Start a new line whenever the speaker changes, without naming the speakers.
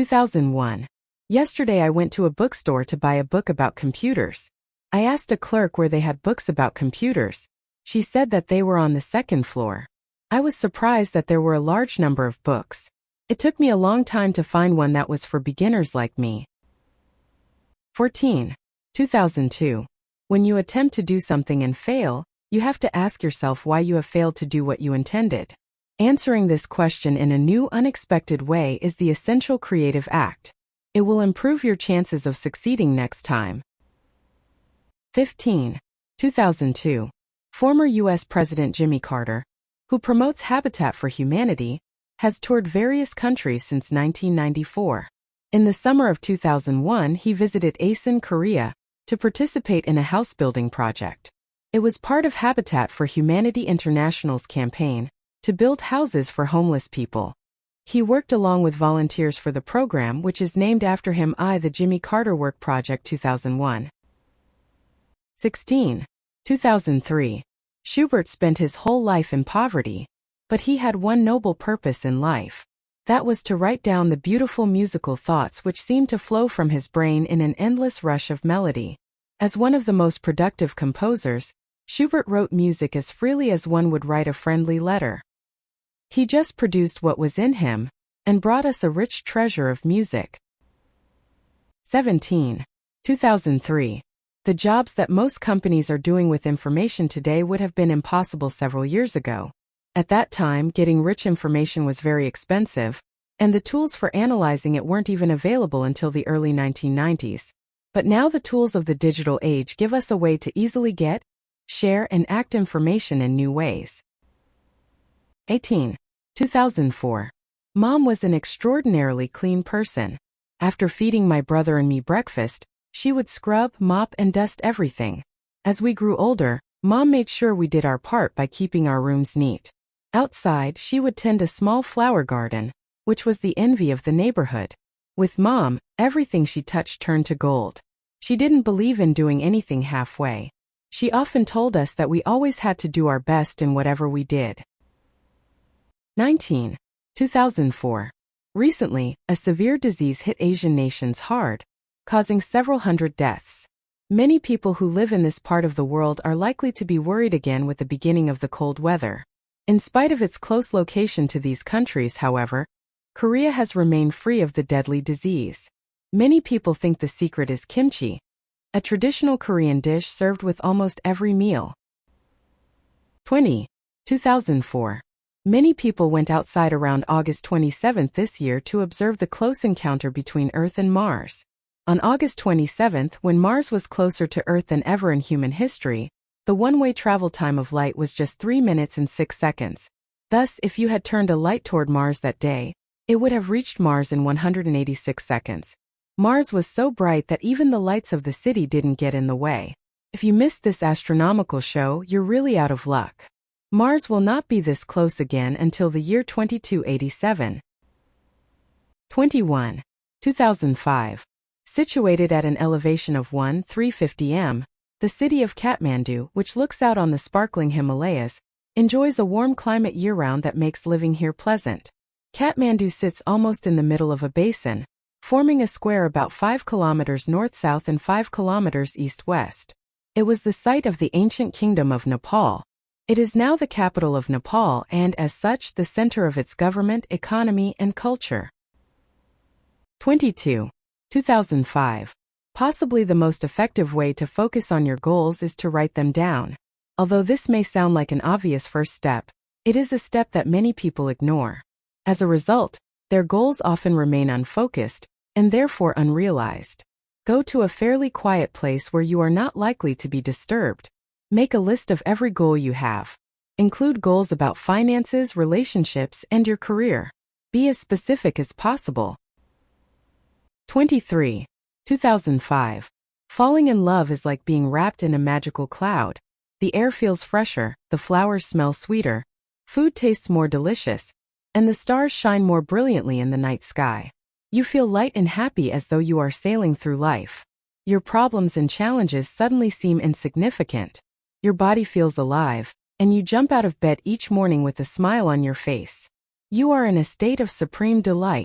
2001. Yesterday I went to a bookstore to buy a book about computers. I asked a clerk where they had books about computers. She said that they were on the second floor. I was surprised that there were a large number of books. It took me a long time to find one that was for beginners like me. 14. 2002. When you attempt to do something and fail, you have to ask yourself why you have failed to do what you intended. Answering this question in a new, unexpected way is the essential creative act. It will improve your chances of succeeding next time. 15. 2002. Former U.S. President Jimmy Carter, who promotes Habitat for Humanity, has toured various countries since 1994. In the summer of 2001, he visited Asan, Korea, to participate in a house-building project. It was part of Habitat for Humanity International's campaign to build houses for homeless people. He worked along with volunteers for the program, which is named after him. The Jimmy Carter Work Project 2001. 16. 2003. Schubert spent his whole life in poverty, but he had one noble purpose in life. That was to write down the beautiful musical thoughts which seemed to flow from his brain in an endless rush of melody. As one of the most productive composers, Schubert wrote music as freely as one would write a friendly letter. He just produced what was in him, and brought us a rich treasure of music. 17. 2003. The jobs that most companies are doing with information today would have been impossible several years ago. At that time, getting rich information was very expensive, and the tools for analyzing it weren't even available until the early 1990s. But now the tools of the digital age give us a way to easily get, share, and act information in new ways. 18. 2004. Mom was an extraordinarily clean person. After feeding my brother and me breakfast, she would scrub, mop, and dust everything. As we grew older, Mom made sure we did our part by keeping our rooms neat. Outside, she would tend a small flower garden, which was the envy of the neighborhood. With Mom, everything she touched turned to gold. She didn't believe in doing anything halfway. She often told us that we always had to do our best in whatever we did. 19. 2004. Recently, a severe disease hit Asian nations hard, causing several hundred deaths. Many people who live in this part of the world are likely to be worried again with the beginning of the cold weather. In spite of its close location to these countries, however, Korea has remained free of the deadly disease. Many people think the secret is kimchi, a traditional Korean dish served with almost every meal. 20. 2004. Many people went outside around August 27 this year to observe the close encounter between Earth and Mars. On August 27, when Mars was closer to Earth than ever in human history, the one-way travel time of light was just 3 minutes and 6 seconds. Thus, if you had turned a light toward Mars that day, it would have reached Mars in 186 seconds. Mars was so bright that even the lights of the city didn't get in the way. If you missed this astronomical show, you're really out of luck. Mars will not be this close again until the year 2287. 21. 2005. Situated at an elevation of 1,350 m, the city of Kathmandu, which looks out on the sparkling Himalayas, enjoys a warm climate year-round that makes living here pleasant. Kathmandu sits almost in the middle of a basin, forming a square about 5 kilometers north-south and 5 kilometers east-west. It was the site of the ancient kingdom of Nepal. It is now the capital of Nepal and, as such, the center of its government, economy, and culture. 22. 2005. Possibly the most effective way to focus on your goals is to write them down. Although this may sound like an obvious first step, it is a step that many people ignore. As a result, their goals often remain unfocused, and therefore unrealized. Go to a fairly quiet place where you are not likely to be disturbed. Make a list of every goal you have. Include goals about finances, relationships, and your career. Be as specific as possible. 23. 2005. Falling in love is like being wrapped in a magical cloud. The air feels fresher, the flowers smell sweeter, food tastes more delicious, and the stars shine more brilliantly in the night sky. You feel light and happy as though you are sailing through life. Your problems and challenges suddenly seem insignificant. Your body feels alive, and you jump out of bed each morning with a smile on your face. You are in a state of supreme delight.